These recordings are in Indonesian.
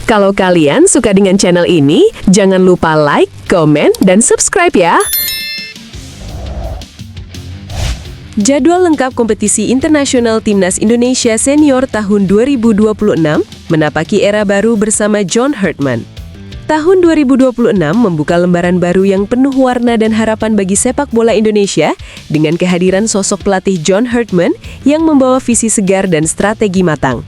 Kalau kalian suka dengan channel ini, jangan lupa like, komen, dan subscribe ya. Jadwal lengkap kompetisi internasional Timnas Indonesia Senior tahun 2026 menapaki era baru bersama John Herdman. Tahun 2026 membuka lembaran baru yang penuh warna dan harapan bagi sepak bola Indonesia dengan kehadiran sosok pelatih John Herdman yang membawa visi segar dan strategi matang.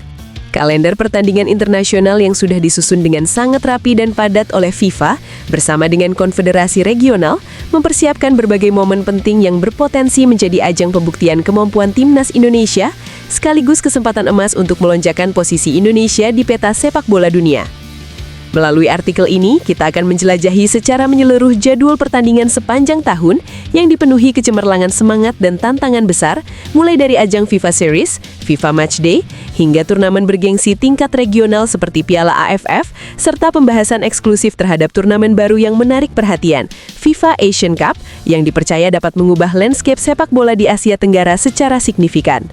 Kalender pertandingan internasional yang sudah disusun dengan sangat rapi dan padat oleh FIFA bersama dengan konfederasi regional mempersiapkan berbagai momen penting yang berpotensi menjadi ajang pembuktian kemampuan Timnas Indonesia sekaligus kesempatan emas untuk melonjakkan posisi Indonesia di peta sepak bola dunia. Melalui artikel ini, kita akan menjelajahi secara menyeluruh jadwal pertandingan sepanjang tahun yang dipenuhi kecemerlangan semangat dan tantangan besar, mulai dari ajang FIFA Series, FIFA Matchday, hingga turnamen bergengsi tingkat regional seperti Piala AFF, serta pembahasan eksklusif terhadap turnamen baru yang menarik perhatian, FIFA Asian Cup, yang dipercaya dapat mengubah landscape sepak bola di Asia Tenggara secara signifikan.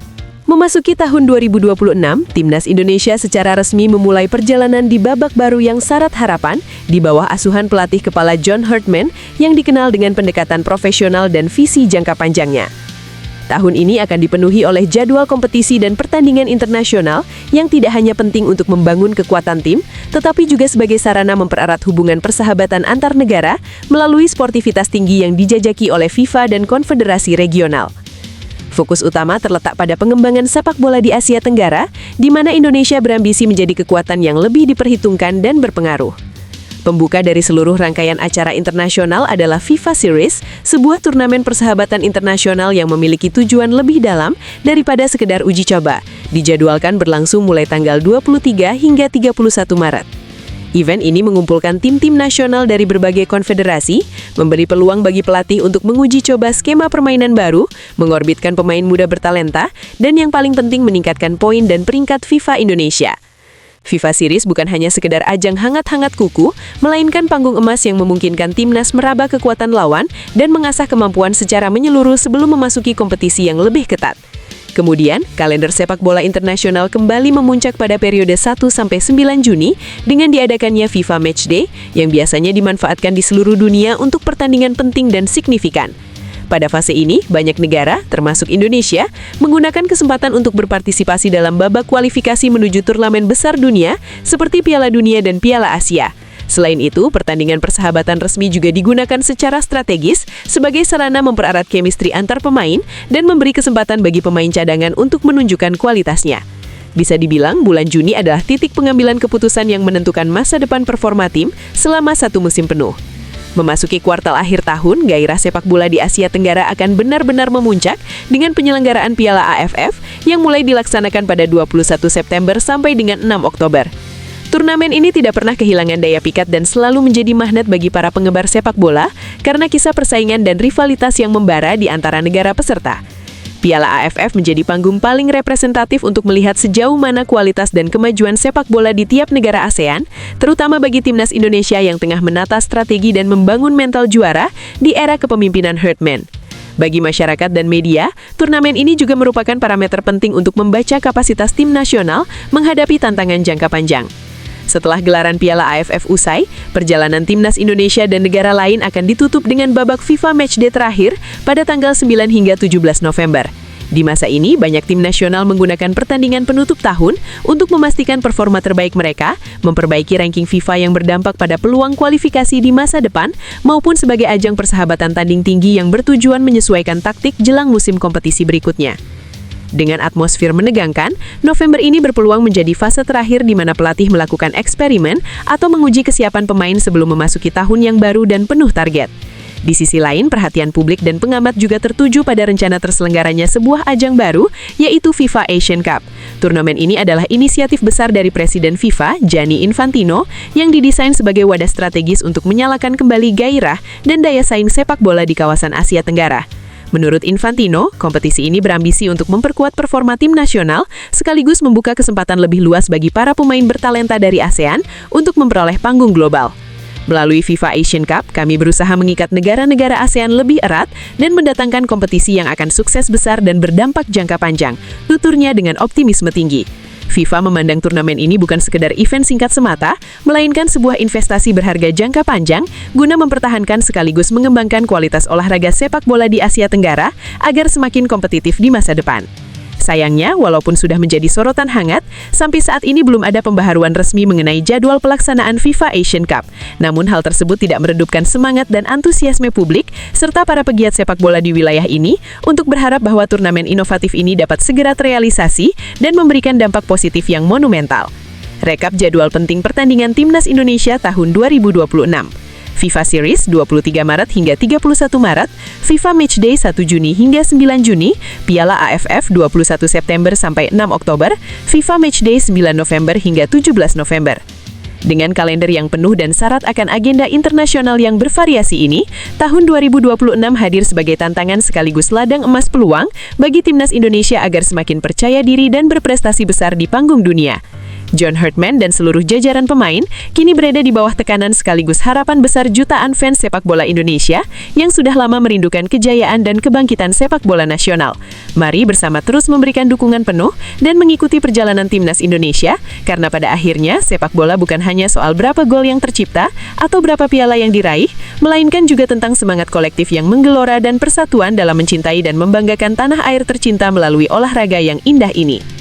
Memasuki tahun 2026, Timnas Indonesia secara resmi memulai perjalanan di babak baru yang syarat harapan di bawah asuhan pelatih kepala John Herdman yang dikenal dengan pendekatan profesional dan visi jangka panjangnya. Tahun ini akan dipenuhi oleh jadwal kompetisi dan pertandingan internasional yang tidak hanya penting untuk membangun kekuatan tim, tetapi juga sebagai sarana mempererat hubungan persahabatan antar negara melalui sportivitas tinggi yang dijajaki oleh FIFA dan konfederasi regional. Fokus utama terletak pada pengembangan sepak bola di Asia Tenggara, di mana Indonesia berambisi menjadi kekuatan yang lebih diperhitungkan dan berpengaruh. Pembuka dari seluruh rangkaian acara internasional adalah FIFA Series, sebuah turnamen persahabatan internasional yang memiliki tujuan lebih dalam daripada sekedar uji coba, dijadwalkan berlangsung mulai tanggal 23 hingga 31 Maret. Event ini mengumpulkan tim-tim nasional dari berbagai konfederasi, memberi peluang bagi pelatih untuk menguji coba skema permainan baru, mengorbitkan pemain muda bertalenta, dan yang paling penting meningkatkan poin dan peringkat FIFA Indonesia. FIFA Series bukan hanya sekedar ajang hangat-hangat kuku, melainkan panggung emas yang memungkinkan timnas meraba kekuatan lawan dan mengasah kemampuan secara menyeluruh sebelum memasuki kompetisi yang lebih ketat. Kemudian, kalender sepak bola internasional kembali memuncak pada periode 1-9 Juni dengan diadakannya FIFA Matchday yang biasanya dimanfaatkan di seluruh dunia untuk pertandingan penting dan signifikan. Pada fase ini, banyak negara, termasuk Indonesia, menggunakan kesempatan untuk berpartisipasi dalam babak kualifikasi menuju turnamen besar dunia seperti Piala Dunia dan Piala Asia. Selain itu, pertandingan persahabatan resmi juga digunakan secara strategis sebagai sarana mempererat chemistry antar pemain dan memberi kesempatan bagi pemain cadangan untuk menunjukkan kualitasnya. Bisa dibilang, bulan Juni adalah titik pengambilan keputusan yang menentukan masa depan performa tim selama satu musim penuh. Memasuki kuartal akhir tahun, gairah sepak bola di Asia Tenggara akan benar-benar memuncak dengan penyelenggaraan Piala AFF yang mulai dilaksanakan pada 21 September sampai dengan 6 Oktober. Turnamen ini tidak pernah kehilangan daya pikat dan selalu menjadi magnet bagi para penggemar sepak bola karena kisah persaingan dan rivalitas yang membara di antara negara peserta. Piala AFF menjadi panggung paling representatif untuk melihat sejauh mana kualitas dan kemajuan sepak bola di tiap negara ASEAN, terutama bagi Timnas Indonesia yang tengah menata strategi dan membangun mental juara di era kepemimpinan Herdman. Bagi masyarakat dan media, turnamen ini juga merupakan parameter penting untuk membaca kapasitas tim nasional menghadapi tantangan jangka panjang. Setelah gelaran Piala AFF usai, perjalanan Timnas Indonesia dan negara lain akan ditutup dengan babak FIFA Matchday terakhir pada tanggal 9 hingga 17 November. Di masa ini, banyak tim nasional menggunakan pertandingan penutup tahun untuk memastikan performa terbaik mereka, memperbaiki ranking FIFA yang berdampak pada peluang kualifikasi di masa depan, maupun sebagai ajang persahabatan tanding tinggi yang bertujuan menyesuaikan taktik jelang musim kompetisi berikutnya. Dengan atmosfer menegangkan, November ini berpeluang menjadi fase terakhir di mana pelatih melakukan eksperimen atau menguji kesiapan pemain sebelum memasuki tahun yang baru dan penuh target. Di sisi lain, perhatian publik dan pengamat juga tertuju pada rencana terselenggaranya sebuah ajang baru, yaitu FIFA Asian Cup. Turnamen ini adalah inisiatif besar dari Presiden FIFA, Gianni Infantino, yang didesain sebagai wadah strategis untuk menyalakan kembali gairah dan daya saing sepak bola di kawasan Asia Tenggara. Menurut Infantino, kompetisi ini berambisi untuk memperkuat performa tim nasional sekaligus membuka kesempatan lebih luas bagi para pemain bertalenta dari ASEAN untuk memperoleh panggung global. Melalui FIFA Asian Cup, kami berusaha mengikat negara-negara ASEAN lebih erat dan mendatangkan kompetisi yang akan sukses besar dan berdampak jangka panjang, tuturnya dengan optimisme tinggi. FIFA memandang turnamen ini bukan sekedar event singkat semata, melainkan sebuah investasi berharga jangka panjang guna mempertahankan sekaligus mengembangkan kualitas olahraga sepak bola di Asia Tenggara agar semakin kompetitif di masa depan. Sayangnya, walaupun sudah menjadi sorotan hangat, sampai saat ini belum ada pembaharuan resmi mengenai jadwal pelaksanaan FIFA Asian Cup. Namun hal tersebut tidak meredupkan semangat dan antusiasme publik, serta para pegiat sepak bola di wilayah ini, untuk berharap bahwa turnamen inovatif ini dapat segera terrealisasi dan memberikan dampak positif yang monumental. Rekap jadwal penting pertandingan Timnas Indonesia tahun 2026. FIFA Series 23 Maret hingga 31 Maret, FIFA Matchday 1 Juni hingga 9 Juni, Piala AFF 21 September sampai 6 Oktober, FIFA Matchday 9 November hingga 17 November. Dengan kalender yang penuh dan syarat akan agenda internasional yang bervariasi ini, tahun 2026 hadir sebagai tantangan sekaligus ladang emas peluang bagi Timnas Indonesia agar semakin percaya diri dan berprestasi besar di panggung dunia. John Herdman dan seluruh jajaran pemain kini berada di bawah tekanan sekaligus harapan besar jutaan fans sepak bola Indonesia yang sudah lama merindukan kejayaan dan kebangkitan sepak bola nasional. Mari bersama terus memberikan dukungan penuh dan mengikuti perjalanan Timnas Indonesia, karena pada akhirnya sepak bola bukan hanya soal berapa gol yang tercipta atau berapa piala yang diraih, melainkan juga tentang semangat kolektif yang menggelora dan persatuan dalam mencintai dan membanggakan tanah air tercinta melalui olahraga yang indah ini.